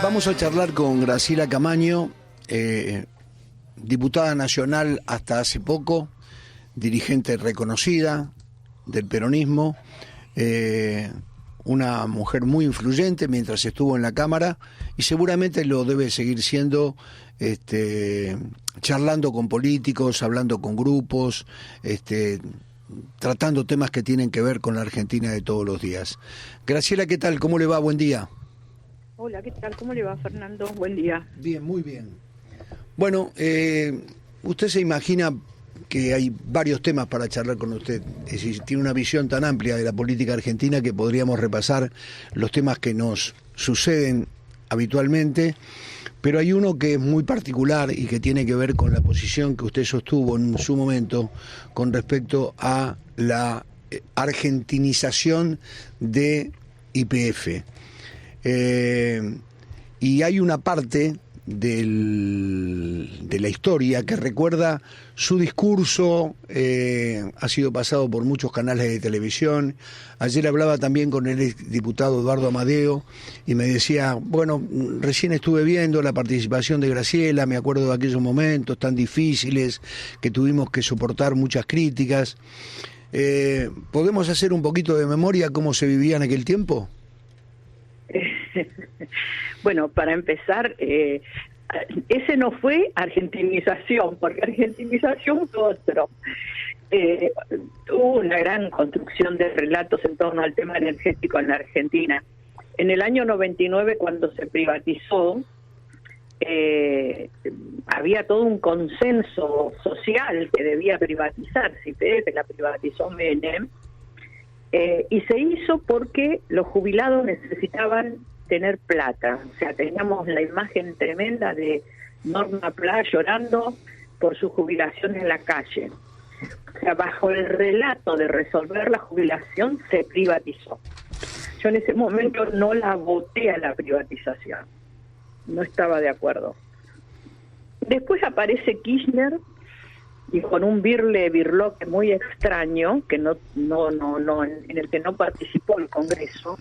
Vamos a charlar con Graciela Camaño, diputada nacional hasta hace poco, dirigente reconocida del peronismo, una mujer muy influyente mientras estuvo en la Cámara y seguramente lo debe seguir siendo, charlando con políticos, hablando con grupos, tratando temas que tienen que ver con la Argentina de todos los días. Graciela, ¿qué tal? ¿Cómo le va? Buen día. Hola, ¿qué tal? ¿Cómo le va, Fernando? Buen día. Bien, muy bien. Bueno, usted se imagina que hay varios temas para charlar con usted. Es decir, tiene una visión tan amplia de la política argentina que podríamos repasar los temas que nos suceden habitualmente, pero hay uno que es muy particular y que tiene que ver con la posición que usted sostuvo en su momento con respecto a la argentinización de YPF. Y hay una parte de la historia que recuerda su discurso, ha sido pasado por muchos canales de televisión. Ayer hablaba también con el diputado Eduardo Amadeo y me decía, bueno, recién estuve viendo la participación de Graciela, me acuerdo de aquellos momentos tan difíciles que tuvimos que soportar muchas críticas. ¿Podemos hacer un poquito de memoria cómo se vivía en aquel tiempo? Bueno, para empezar, ese no fue argentinización, porque argentinización fue otro. Hubo una gran construcción de relatos en torno al tema energético en la Argentina. En el año 99, cuando se privatizó, había todo un consenso social que debía privatizarse. YPF la privatizó Menem, y se hizo porque los jubilados necesitaban tener plata. O sea, teníamos la imagen tremenda de Norma Pla llorando por su jubilación en la calle. O sea, bajo el relato de resolver la jubilación, se privatizó. Yo en ese momento no la voté a la privatización. No estaba de acuerdo. Después aparece Kirchner y con un birloque muy extraño, que en el que no participó el Congreso,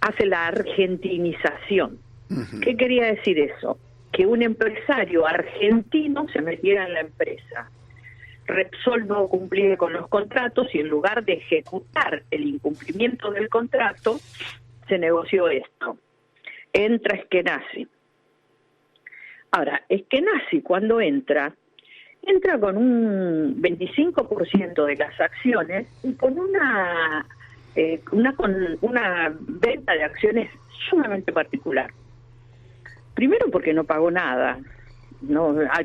hace la argentinización. Uh-huh. ¿Qué quería decir eso? Que un empresario argentino se metiera en la empresa. Repsol no cumplía con los contratos y en lugar de ejecutar el incumplimiento del contrato, se negoció esto. Entra Eskenazi. Ahora, Eskenazi cuando entra con un 25% de las acciones y con una venta de acciones sumamente particular. Primero porque no pagó nada.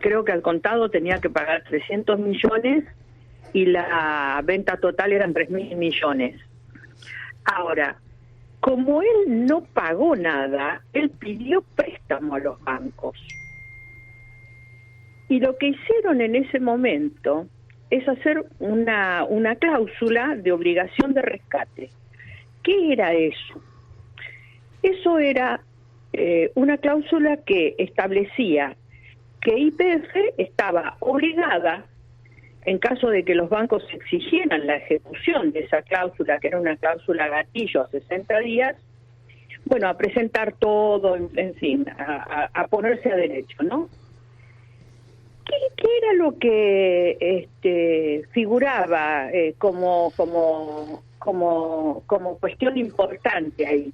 Creo que al contado tenía que pagar 300 millones y la venta total eran 3.000 millones. Ahora, como él no pagó nada, él pidió préstamo a los bancos. Y lo que hicieron en ese momento es hacer una cláusula de obligación de rescate. ¿Qué era eso? Eso era una cláusula que establecía que YPF estaba obligada, en caso de que los bancos exigieran la ejecución de esa cláusula, que era una cláusula gatillo a 60 días, bueno, a presentar todo, en fin, a ponerse a derecho, ¿no? ¿Qué era lo que figuraba como cuestión importante ahí?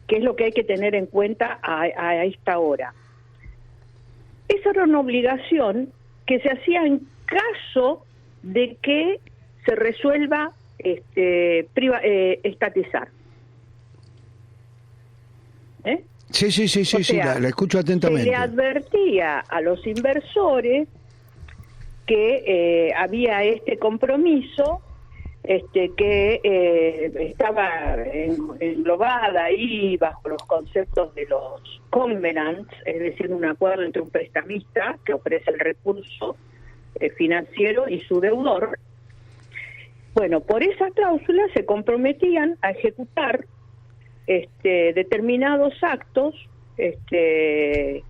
¿Qué es lo que hay que tener en cuenta a esta hora? Esa era una obligación que se hacía en caso de que se resuelva estatizar. Sí, o sea, la escucho atentamente. Se le advertía a los inversores que había este compromiso, que estaba englobada ahí bajo los conceptos de los covenants, es decir, un acuerdo entre un prestamista que ofrece el recurso financiero y su deudor. Bueno, por esa cláusula se comprometían a ejecutar determinados actos que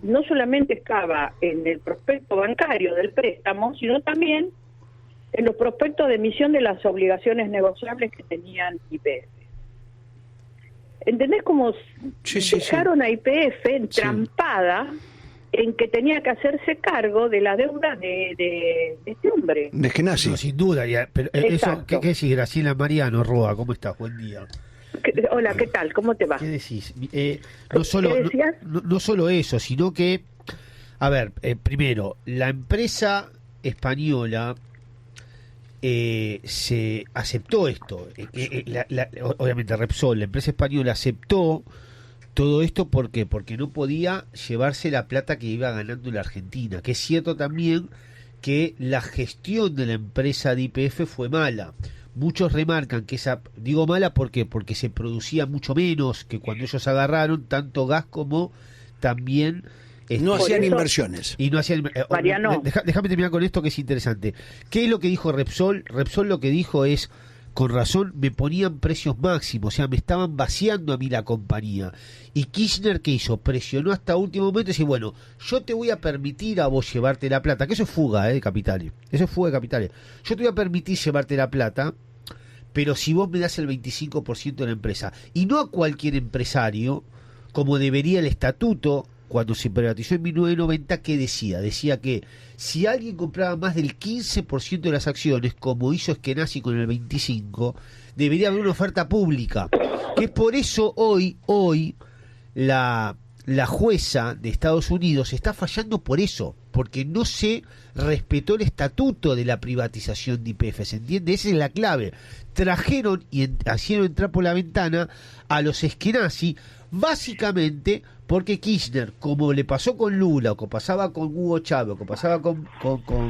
no solamente estaba en el prospecto bancario del préstamo, sino también en los prospectos de emisión de las obligaciones negociables que tenían YPF. ¿Entendés cómo dejaron a YPF entrampada en que tenía que hacerse cargo de la deuda de este hombre? De Eskenazi. No, sin duda. Pero eso, ¿qué decís, Graciela Mariano Roa? ¿Cómo estás? Buen día. Hola, ¿qué tal? ¿Cómo te va? ¿Qué decís? No solo eso, sino que, a ver, primero, la empresa española se aceptó esto. Obviamente Repsol, la empresa española, aceptó todo esto. ¿Por qué? Porque no podía llevarse la plata que iba ganando la Argentina. Que es cierto también que la gestión de la empresa de YPF fue mala. Muchos remarcan que digo mala porque se producía mucho menos que cuando ellos agarraron, tanto gas como también no hacían inversiones. Y no hacían Mariano. Déjame terminar con esto que es interesante. ¿Qué es lo que dijo Repsol? Repsol lo que dijo es, con razón, me ponían precios máximos, o sea, me estaban vaciando a mí la compañía. Y Kirchner, ¿qué hizo? Presionó hasta último momento y dice, bueno, yo te voy a permitir a vos llevarte la plata, que eso es fuga de capitales, eso es fuga de capitales. Yo te voy a permitir llevarte la plata, pero si vos me das el 25% de la empresa, y no a cualquier empresario, como debería el estatuto, cuando se privatizó en 1990, ¿qué decía? Decía que si alguien compraba más del 15% de las acciones, como hizo Eskenazi con el 25%, debería haber una oferta pública. Que por eso hoy la jueza de Estados Unidos está fallando por eso, porque no se respetó el estatuto de la privatización de YPF, ¿se entiende? Esa es la clave. Trajeron y hicieron entrar por la ventana a los Eskenazi, básicamente porque Kirchner, como le pasó con Lula, o que pasaba con Hugo Chávez, o que pasaba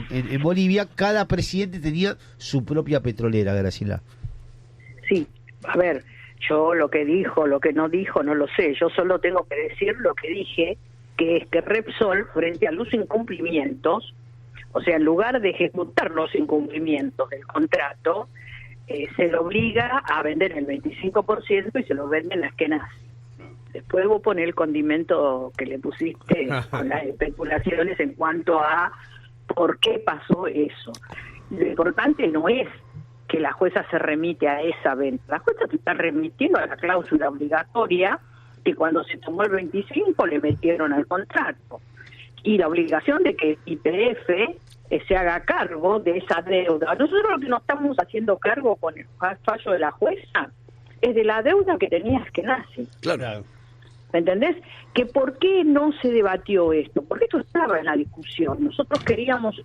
en Bolivia, cada presidente tenía su propia petrolera, Graciela. Sí, a ver, yo lo que dijo, lo que no dijo, no lo sé. Yo solo tengo que decir lo que dije, que es que Repsol, frente a los incumplimientos, o sea, en lugar de ejecutar los incumplimientos del contrato, se le obliga a vender el 25% y se lo venden a Eskenazi. Después vos ponés el condimento que le pusiste con las especulaciones en cuanto a por qué pasó eso. Lo importante no es que la jueza se remite a esa venta. La jueza se está remitiendo a la cláusula obligatoria que cuando se tomó el 25 le metieron al contrato. Y la obligación de que YPF se haga cargo de esa deuda. Nosotros lo que nos estamos haciendo cargo con el fallo de la jueza es de la deuda que tenía Eskenazi. Claro. ¿Me entendés? Que por qué no se debatió esto, porque esto estaba en la discusión. Nosotros queríamos,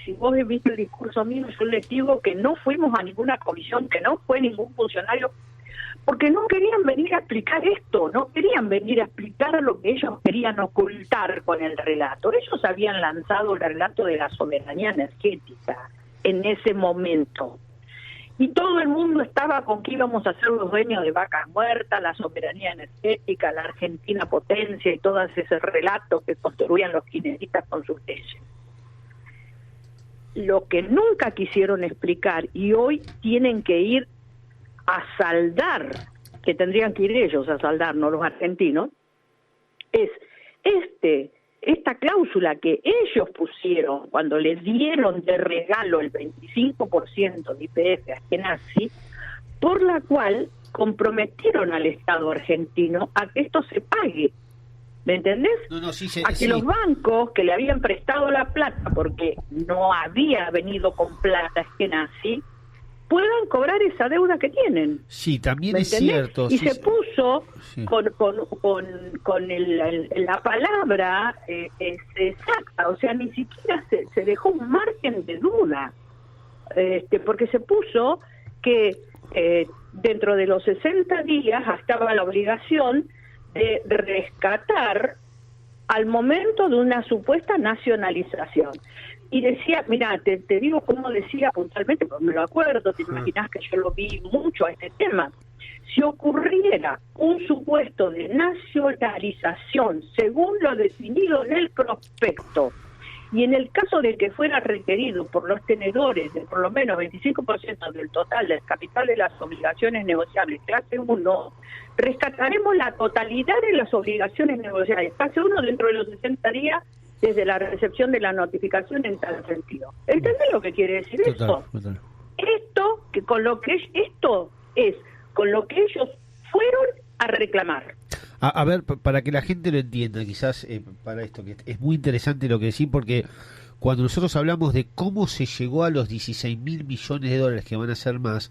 si vos viste el discurso mío, yo les digo que no fuimos a ninguna comisión, que no fue ningún funcionario, porque no querían venir a explicar esto, no querían venir a explicar lo que ellos querían ocultar con el relato. Ellos habían lanzado el relato de la soberanía energética en ese momento. Y todo el mundo estaba con que íbamos a ser los dueños de vacas muertas, la soberanía energética, la Argentina potencia y todos esos relatos que construían los kirchneristas con sus leyes. Lo que nunca quisieron explicar y hoy tienen que ir a saldar, que tendrían que ir ellos a saldar, no los argentinos, es esta cláusula que ellos pusieron cuando les dieron de regalo el 25% de YPF a Eskenazi, por la cual comprometieron al Estado argentino a que esto se pague. ¿Me entendés? A que los bancos que le habían prestado la plata porque no había venido con plata Eskenazi puedan cobrar esa deuda que tienen. Sí, también es cierto. Y se puso con la palabra exacta, o sea, ni siquiera se dejó un margen de duda, porque se puso que dentro de los 60 días estaba la obligación de rescatar al momento de una supuesta nacionalización. Y decía, mira, te digo cómo decía puntualmente, porque me lo acuerdo, te imaginas que yo lo vi mucho a este tema. Si ocurriera un supuesto de nacionalización según lo definido en el prospecto, y en el caso de que fuera requerido por los tenedores de por lo menos 25% del total del capital de las obligaciones negociables clase 1, rescataremos la totalidad de las obligaciones negociables clase 1 dentro de los 60 días desde la recepción de la notificación en tal sentido. ¿Entendés lo que quiere decir esto? Esto es con lo que ellos fueron a reclamar. A ver, para que la gente lo entienda, quizás para esto, que es muy interesante lo que decís, porque cuando nosotros hablamos de cómo se llegó a los 16.000 millones de dólares que van a ser más,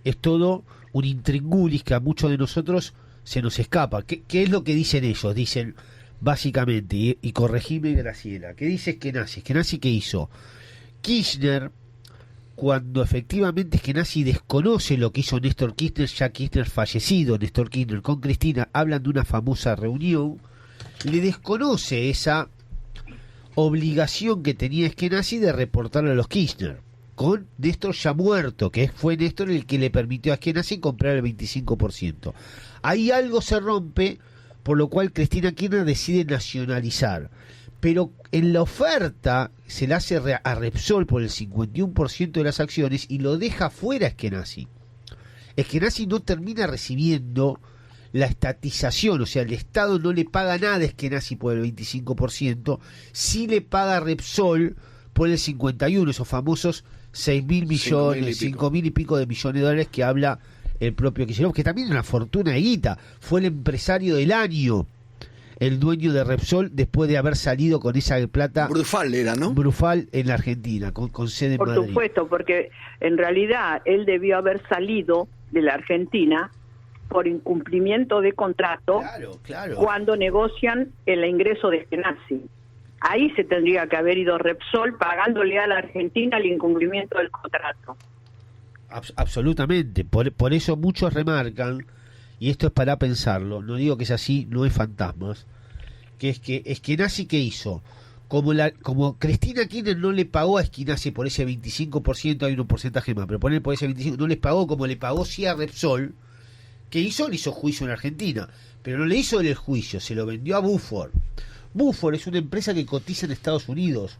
es todo un intríngulis que a muchos de nosotros se nos escapa. ¿Qué es lo que dicen ellos? Dicen, básicamente, y corregime, Graciela, ¿qué dice Eskenazi? ¿Eskenazi qué hizo? Kirchner, cuando efectivamente Eskenazi desconoce lo que hizo Néstor Kirchner, ya Kirchner fallecido, Néstor Kirchner con Cristina, hablan de una famosa reunión, le desconoce esa obligación que tenía Eskenazi de reportarle a los Kirchner, con Néstor ya muerto, que fue Néstor el que le permitió a Eskenazi comprar el 25%. Ahí algo se rompe, por lo cual Cristina Kirchner decide nacionalizar. Pero en la oferta se le hace a Repsol por el 51% de las acciones y lo deja fuera Eskenazi. Eskenazi no termina recibiendo la estatización, o sea, el Estado no le paga nada a Eskenazi por el 25%, sí le paga a Repsol por el 51%, esos famosos 6.000 millones, 5.000 y pico de millones de dólares que habla el propio Kicillof, que también es una fortuna de guita, fue el empresario del año, el dueño de Repsol, después de haber salido con esa plata. Brufal era, ¿no? Brufal en la Argentina, con sede en Madrid. Por supuesto, porque en realidad él debió haber salido de la Argentina por incumplimiento de contrato, claro. Cuando negocian el ingreso de Eskenazi. Ahí se tendría que haber ido Repsol pagándole a la Argentina el incumplimiento del contrato. Absolutamente, por eso muchos remarcan, y esto es para pensarlo, no digo que es así, no es fantasmas, que es que Eskenazi, ¿qué hizo? Como Cristina Kirchner no le pagó a Eskenazi por ese 25%, hay un porcentaje más, pero poner por ese 25%, no les pagó como le pagó sí a Repsol. ¿Qué hizo? Le hizo juicio en Argentina, pero no le hizo el juicio, se lo vendió a Buford. Buford es una empresa que cotiza en Estados Unidos.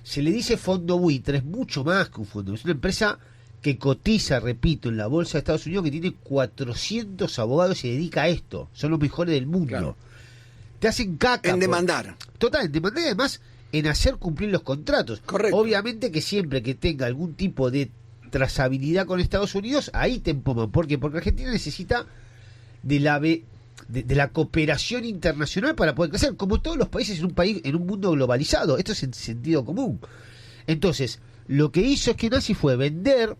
Se le dice fondo buitre, es mucho más que un fondo, es una empresa que cotiza, repito, en la bolsa de Estados Unidos, que tiene 400 abogados y se dedica a esto, son los mejores del mundo. Claro. Te hacen caca. En demandar. Total, en demandar y además en hacer cumplir los contratos. Correcto. Obviamente que siempre que tenga algún tipo de trazabilidad con Estados Unidos, ahí te empoman. ¿Por qué? Porque Argentina necesita de la cooperación internacional para poder crecer, como todos los países en un mundo globalizado. Esto es en sentido común. Entonces, lo que hizo Eskenazi fue vender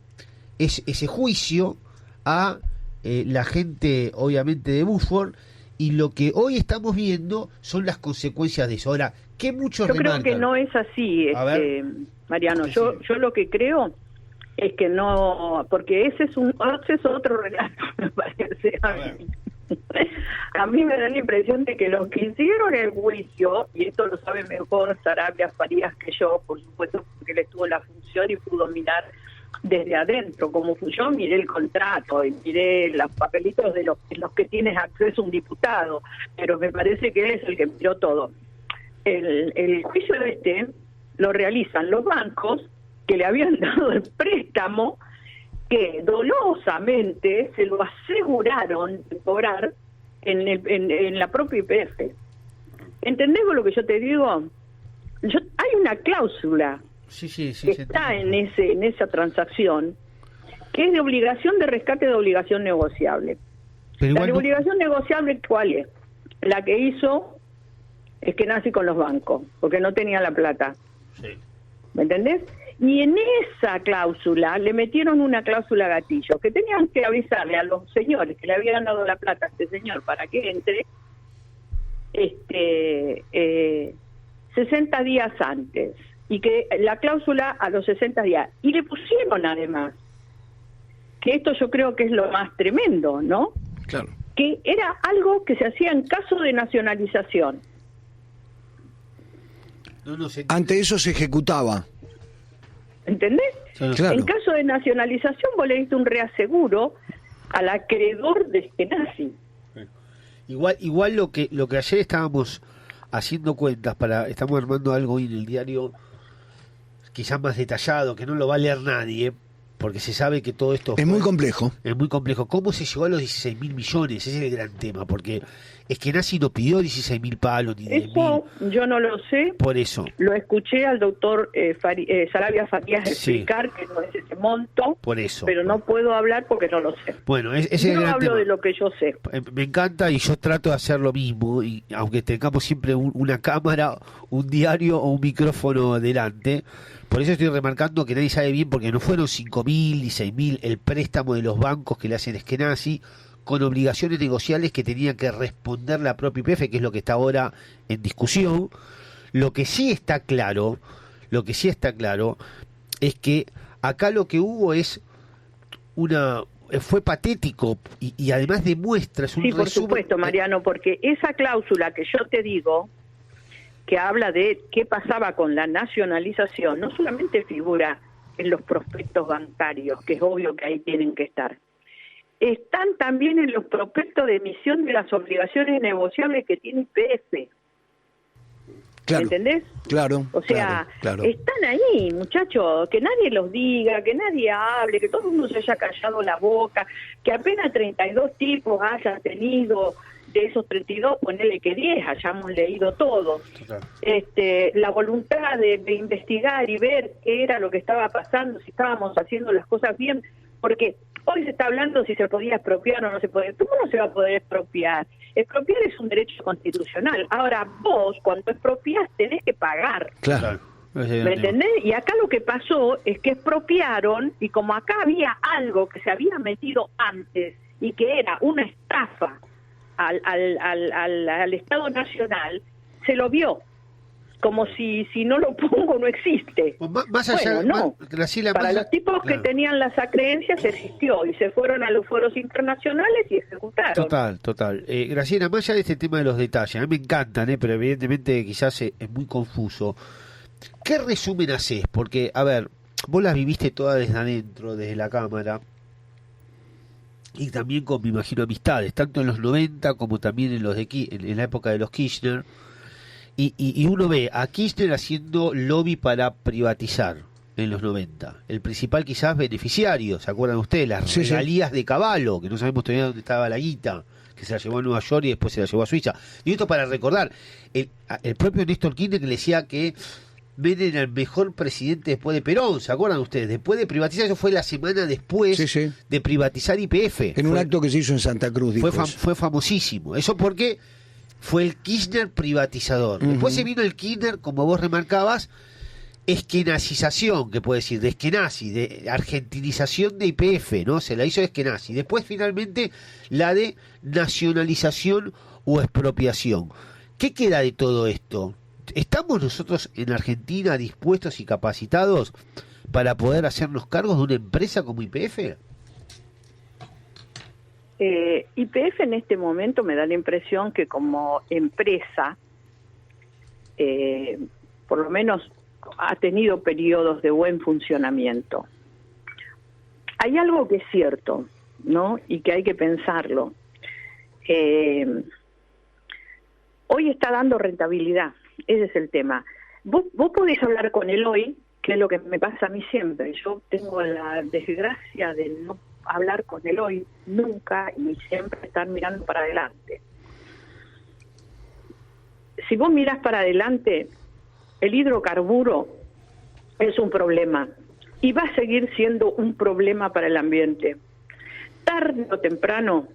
ese juicio a la gente, obviamente, de Buford, y lo que hoy estamos viendo son las consecuencias de eso. Ahora, ¿qué muchos remarcan? Yo creo que no es así, Mariano. Yo lo que creo es que no, porque ese es otro relato, me parece a mí. A mí me da la impresión de que los que hicieron el juicio, y esto lo sabe mejor Sarabia Farías que yo, por supuesto, porque él estuvo en la función y pudo mirar desde adentro cómo fue. Yo miré el contrato y miré los papelitos de los que tienes acceso un diputado, pero me parece que él es el que miró todo. El juicio lo realizan los bancos que le habían dado el préstamo, que dolosamente se lo aseguraron de cobrar en la propia YPF. ¿Entendés lo que yo te digo? Hay una cláusula que está en esa transacción, que es de obligación de rescate, de obligación negociable. Pero la obligación negociable, ¿cuál es? La que hizo Eskenazi con los bancos, porque no tenía la plata. Sí. ¿Me entendés? Y en esa cláusula le metieron una cláusula gatillo, que tenían que avisarle a los señores que le habían dado la plata a este señor para que entre 60 días antes, y que la cláusula a los 60 días. Y le pusieron además, que esto yo creo que es lo más tremendo, ¿no? Claro. Que era algo que se hacía en caso de nacionalización. Ante eso se ejecutaba. ¿Entendés? Claro. En caso de nacionalización vos le diste un reaseguro al acreedor de Eskenazi. Igual lo que ayer estábamos haciendo cuentas estamos armando algo hoy en el diario quizás más detallado, que no lo va a leer nadie, porque se sabe que todo esto es muy complejo. Es muy complejo. ¿Cómo se llegó a los 16.000 millones? Ese es el gran tema, porque Eskenazi no pidió 16.000 palos ni 10.000. Eso yo no lo sé. Por eso. Lo escuché al doctor Sarabia Farías explicar que no es ese monto. Por eso. Pero no puedo hablar porque no lo sé. Bueno, ese es el gran hablo tema. de lo que yo sé. Me encanta y yo trato de hacer lo mismo, y aunque tengamos siempre una cámara, un diario o un micrófono delante. Por eso estoy remarcando que nadie sabe bien, porque no fueron 5.000 y 6.000 el préstamo de los bancos que le hacen Eskenazi, con obligaciones negociables que tenía que responder la propia YPF, que es lo que está ahora en discusión. Lo que sí está claro es que acá lo que hubo es fue patético y además demuestra, es un por supuesto, Mariano, porque esa cláusula que yo te digo, que habla de qué pasaba con la nacionalización, no solamente figura en los prospectos bancarios, que es obvio que ahí tienen que estar, están también en los prospectos de emisión de las obligaciones negociables que tiene YPF. Claro, ¿entendés? Claro. O sea, claro. Están ahí, muchachos, que nadie los diga, que nadie hable, que todo el mundo se haya callado la boca, que apenas 32 tipos hayan tenido, de esos 32, ponele que 10, hayamos leído todo. La voluntad de investigar y ver qué era lo que estaba pasando, si estábamos haciendo las cosas bien, porque hoy se está hablando si se podía expropiar o no se podía. ¿Cómo no se va a poder expropiar? Expropiar es un derecho constitucional. Ahora vos, cuando expropiás, tenés que pagar. Claro. ¿Me entendés? Y acá lo que pasó es que expropiaron, y como acá había algo que se había metido antes y que era una estafa al Estado Nacional, se lo vio como si no lo pongo no existe. Más allá, no. Graciela, para los tipos que tenían las acreencias existió, y se fueron a los foros internacionales y ejecutaron. Total. Graciela, más allá de este tema de los detalles, a mí me encantan, pero evidentemente quizás es muy confuso. ¿Qué resumen haces? Porque, a ver, vos las viviste todas desde adentro, desde la Cámara, y también con, me imagino, amistades, tanto en los 90 como también en la época de los Kirchner. Y uno ve a Kirchner haciendo lobby para privatizar en los 90. El principal quizás beneficiario, ¿se acuerdan ustedes? Las regalías de Cavallo, que no sabemos todavía dónde estaba la guita, que se la llevó a Nueva York y después se la llevó a Suiza. Y esto para recordar, el propio Néstor Kirchner que le decía que Menem era el mejor presidente después de Perón, ¿se acuerdan ustedes? Después de privatizar, eso fue la semana después de privatizar YPF. En un acto que se hizo en Santa Cruz. Fue famosísimo. Eso porque fue el Kirchner privatizador. Después se vino el Kirchner, como vos remarcabas, eskenazización, que puede decir, de Eskenazi, de argentinización de YPF, ¿no? Se la hizo de Eskenazi. Después, finalmente, la de nacionalización o expropiación. ¿Qué queda de todo esto? ¿Estamos nosotros en Argentina dispuestos y capacitados para poder hacernos cargos de una empresa como YPF? YPF en este momento me da la impresión que como empresa, por lo menos ha tenido periodos de buen funcionamiento. Hay algo que es cierto, ¿no? Y que hay que pensarlo. Hoy está dando rentabilidad, ese es el tema. Vos podés hablar con él hoy, que es lo que me pasa a mí siempre. Yo tengo la desgracia de no hablar con él hoy nunca y siempre estar mirando para adelante. Si vos mirás para adelante, el hidrocarburo es un problema y va a seguir siendo un problema para el ambiente. Tarde o temprano,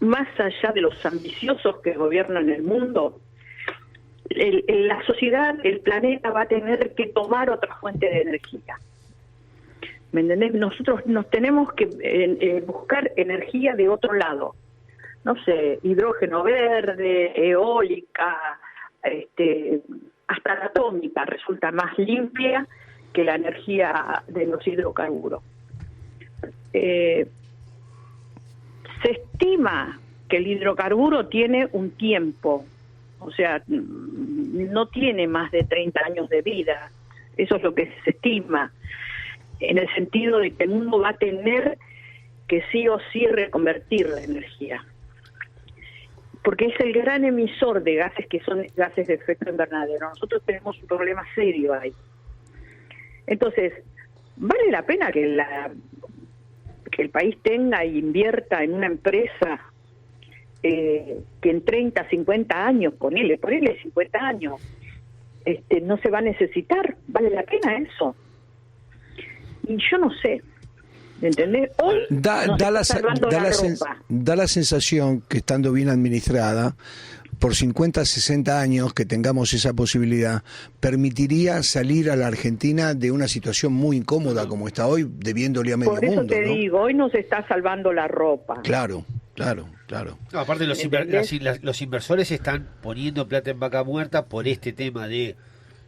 más allá de los ambiciosos que gobiernan el mundo, la sociedad, el planeta va a tener que tomar otra fuente de energía. ¿Me entendés? Nosotros nos tenemos que buscar energía de otro lado. No sé, hidrógeno verde, eólica, hasta la atómica resulta más limpia que la energía de los hidrocarburos. Se estima que el hidrocarburo tiene un tiempo, o sea, no tiene más de 30 años de vida. Eso es lo que se estima, en el sentido de que el mundo va a tener que sí o sí reconvertir la energía, porque es el gran emisor de gases que son gases de efecto invernadero. Nosotros tenemos un problema serio ahí. Entonces, vale la pena que que el país tenga e invierta en una empresa que en 30, 50 años, ponele 50 años, no se va a necesitar? ¿Vale la pena eso? Y yo no sé, ¿entendés? Hoy Da la sensación que, estando bien administrada, por 50, 60 años que tengamos esa posibilidad, permitiría salir a la Argentina de una situación muy incómoda como está hoy, debiéndole a medio mundo. Por eso te digo, hoy nos está salvando la ropa. Claro. No, aparte los inversores están poniendo plata en vaca muerta por este tema de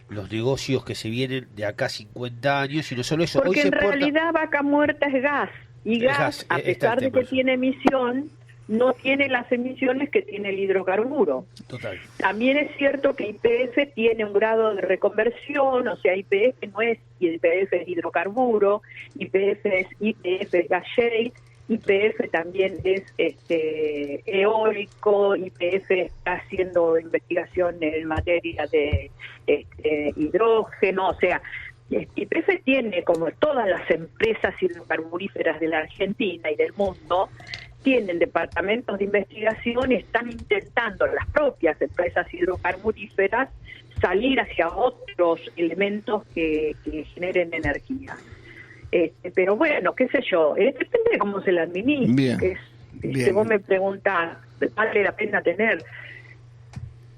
los negocios que se vienen de acá 50 años, y no solo eso. Porque hoy en realidad vaca muerta es gas, y gas, a pesar de que tiene emisión, no tiene las emisiones que tiene el hidrocarburo. Total. También es cierto que YPF tiene un grado de reconversión, o sea, YPF no es YPF es hidrocarburo, YPF es gas shale, YPF también es eólico, YPF está haciendo investigación en materia de hidrógeno, o sea, YPF tiene, como todas las empresas hidrocarburíferas de la Argentina y del mundo, tienen departamentos de investigación y están intentando las propias empresas hidrocarburíferas salir hacia otros elementos que generen energía. Pero bueno, qué sé yo, depende de cómo se la administre. Si vos me preguntás, ¿vale la pena tener?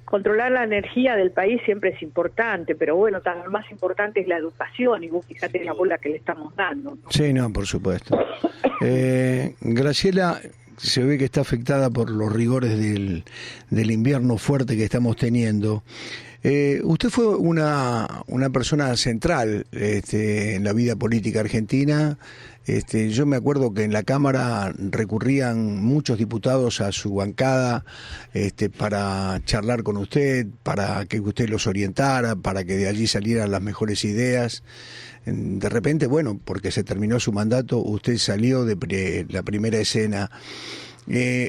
Controlar la energía del país siempre es importante, pero bueno, lo más importante es la educación, y vos fíjate la bola que le estamos dando, ¿no? Sí, no, por supuesto. Graciela, se ve que está afectada por los rigores del invierno fuerte que estamos teniendo. Usted fue una persona central en la vida política argentina. Yo me acuerdo que en la Cámara recurrían muchos diputados a su bancada para charlar con usted, para que usted los orientara, para que de allí salieran las mejores ideas. De repente, bueno, porque se terminó su mandato, usted salió de la primera escena.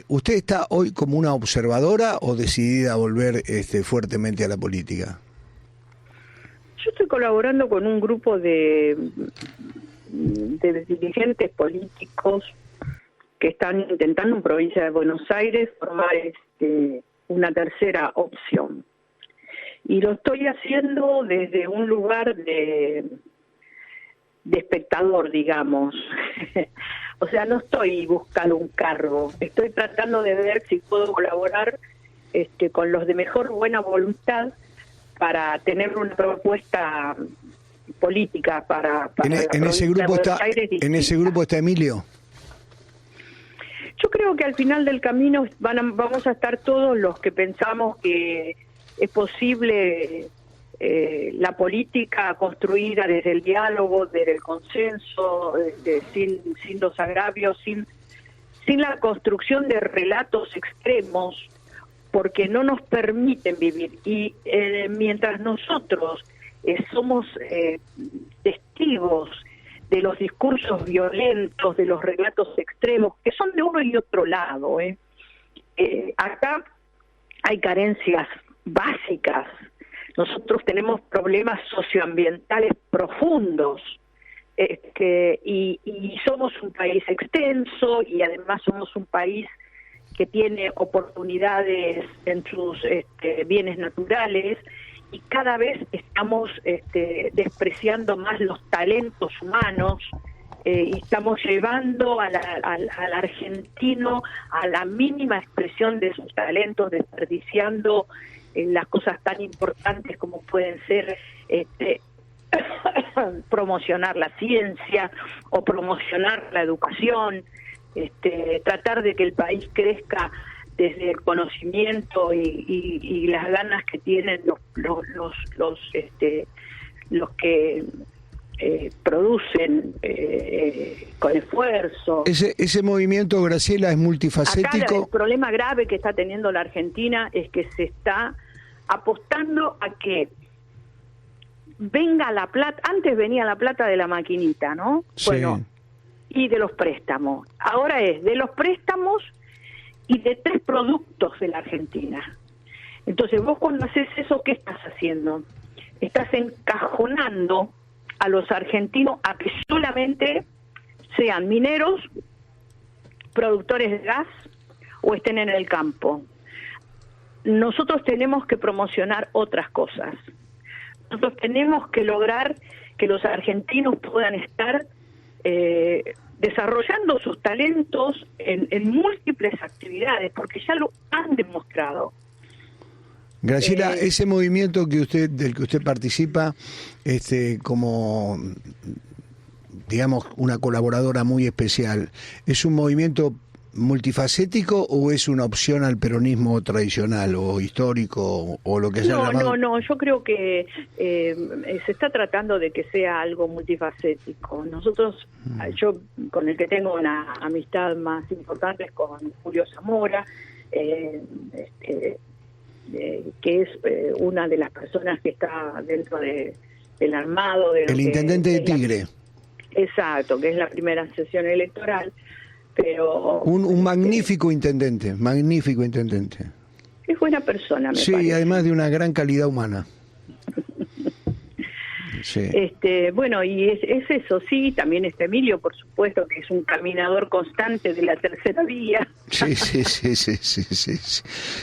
¿Usted está hoy como una observadora o decidida a volver fuertemente a la política? Yo estoy colaborando con un grupo de dirigentes políticos que están intentando en provincia de Buenos Aires formar una tercera opción. Y lo estoy haciendo desde un lugar de espectador, digamos. O sea, no estoy buscando un cargo, estoy tratando de ver si puedo colaborar con los de mejor buena voluntad para tener una propuesta política para en ese grupo está Emilio. Yo creo que al final del camino vamos a estar todos los que pensamos que es posible la política construida desde el diálogo, desde el consenso, sin los agravios, sin la construcción de relatos extremos, porque no nos permiten vivir. Y mientras nosotros somos testigos de los discursos violentos, de los relatos extremos, que son de uno y otro lado, acá hay carencias básicas. Nosotros tenemos problemas socioambientales profundos, y somos un país extenso, y además somos un país que tiene oportunidades en sus bienes naturales, y cada vez estamos despreciando más los talentos humanos, y estamos llevando al argentino a la mínima expresión de sus talentos, desperdiciando las cosas tan importantes como pueden ser promocionar la ciencia o promocionar la educación, tratar de que el país crezca desde el conocimiento y las ganas que tienen los que producen con esfuerzo. Ese movimiento, Graciela, es multifacético. Acá el problema grave que está teniendo la Argentina es que se está apostando a que venga la plata. Antes venía la plata de la maquinita, ¿no? Sí. Bueno, y de los préstamos. Ahora es de los préstamos y de 3 productos de la Argentina. Entonces vos cuando haces eso, ¿qué estás haciendo? Estás encajonando a los argentinos a que solamente sean mineros productores de gas o estén en el campo. Nosotros tenemos que promocionar otras cosas. Nosotros tenemos que lograr que los argentinos puedan estar desarrollando sus talentos en múltiples actividades, porque ya lo han demostrado. Graciela, ese movimiento del que usted participa, como, digamos, una colaboradora muy especial, ¿es un movimiento multifacético o es una opción al peronismo tradicional o histórico o lo que sea llamado? No, yo creo que se está tratando de que sea algo multifacético. Nosotros, yo con el que tengo una amistad más importante es con Julio Zamora, que es una de las personas que está dentro del armado. El intendente de Tigre. Exacto, que es la primera sesión electoral. Pero un magnífico intendente. Es buena persona, me parece. Sí, además de una gran calidad humana. Sí. Bueno, y es eso, sí, también está Emilio, por supuesto, que es un caminador constante de la tercera vía. Sí,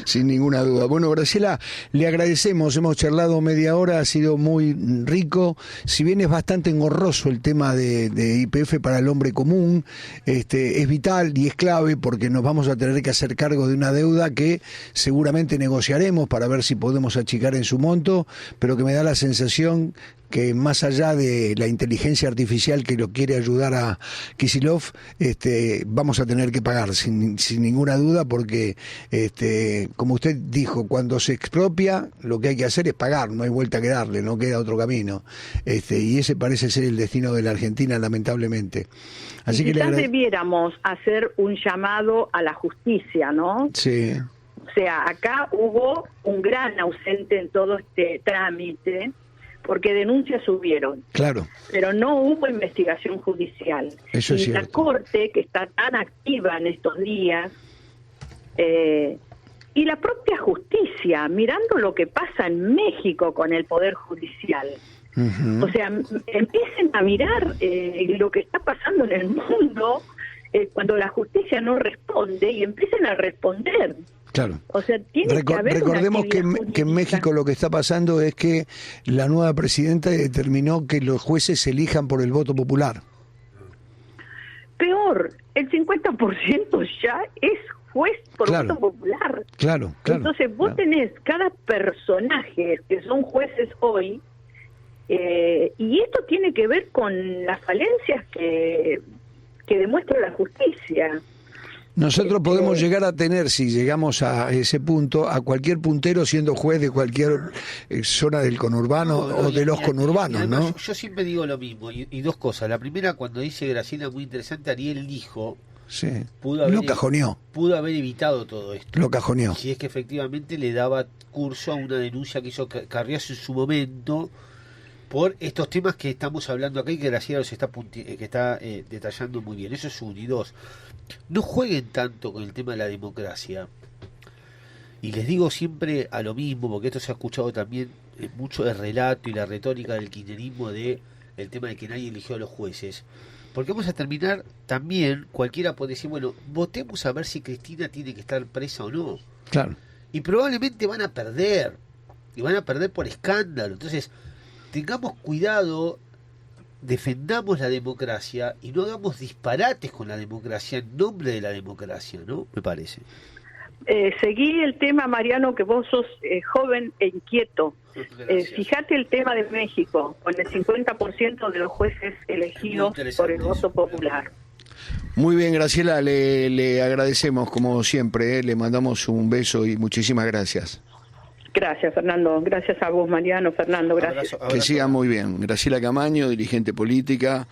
sin ninguna duda. Bueno, Graciela, le agradecemos, hemos charlado media hora, ha sido muy rico, si bien es bastante engorroso el tema de YPF para el hombre común, es vital y es clave porque nos vamos a tener que hacer cargo de una deuda que seguramente negociaremos para ver si podemos achicar en su monto, pero que me da la sensación que más allá de la inteligencia artificial que lo quiere ayudar a Kicillof, vamos a tener que pagar sin ninguna duda, porque como usted dijo, cuando se expropia lo que hay que hacer es pagar, no hay vuelta que darle, no queda otro camino, y ese parece ser el destino de la Argentina, lamentablemente. Así que quizás debiéramos hacer un llamado a la justicia, ¿no? Sí. O sea, acá hubo un gran ausente en todo este trámite, porque denuncias hubieron, claro, pero no hubo investigación judicial. Eso es y cierto. La Corte, que está tan activa en estos días, y la propia justicia, mirando lo que pasa en México con el Poder Judicial. Uh-huh. O sea, empiecen a mirar lo que está pasando en el mundo cuando la justicia no responde, y empiecen a responder. Claro. O sea, tiene que haber recordemos una que en México lo que está pasando es que la nueva presidenta determinó que los jueces se elijan por el voto popular. Peor, el 50% ya es juez por voto popular. Claro. Entonces vos tenés cada personaje que son jueces hoy, y esto tiene que ver con las falencias que demuestra la justicia. Nosotros podemos llegar a tener, si llegamos a ese punto, a cualquier puntero siendo juez de cualquier zona del conurbano o de los conurbanos, además, ¿no? Yo siempre digo lo mismo, y dos cosas. La primera, cuando dice Graciela, muy interesante, Ariel dijo... Sí, lo cajoneó. Pudo haber evitado todo esto. Lo cajoneó. Si es que efectivamente le daba curso a una denuncia que hizo Carriazo en su momento por estos temas que estamos hablando acá y que Graciela los está detallando muy bien. Eso es uno. Y dos, no jueguen tanto con el tema de la democracia. Y les digo siempre a lo mismo, porque esto se ha escuchado también mucho de relato y la retórica del kirchnerismo de el tema de que nadie eligió a los jueces. Porque vamos a terminar también, cualquiera puede decir, bueno, votemos a ver si Cristina tiene que estar presa o no. Claro. Y probablemente van a perder. Y van a perder por escándalo. Entonces, tengamos cuidado, defendamos la democracia y no hagamos disparates con la democracia en nombre de la democracia, ¿no? Me parece. Seguí el tema, Mariano, que vos sos joven e inquieto. Fíjate el tema de México, con el 50% de los jueces elegidos por el voto popular. Muy bien, Graciela, le agradecemos como siempre, le mandamos un beso y muchísimas gracias. Gracias, Fernando. Gracias a vos, Mariano. Fernando, gracias. Que siga muy bien. Graciela Camaño, dirigente política.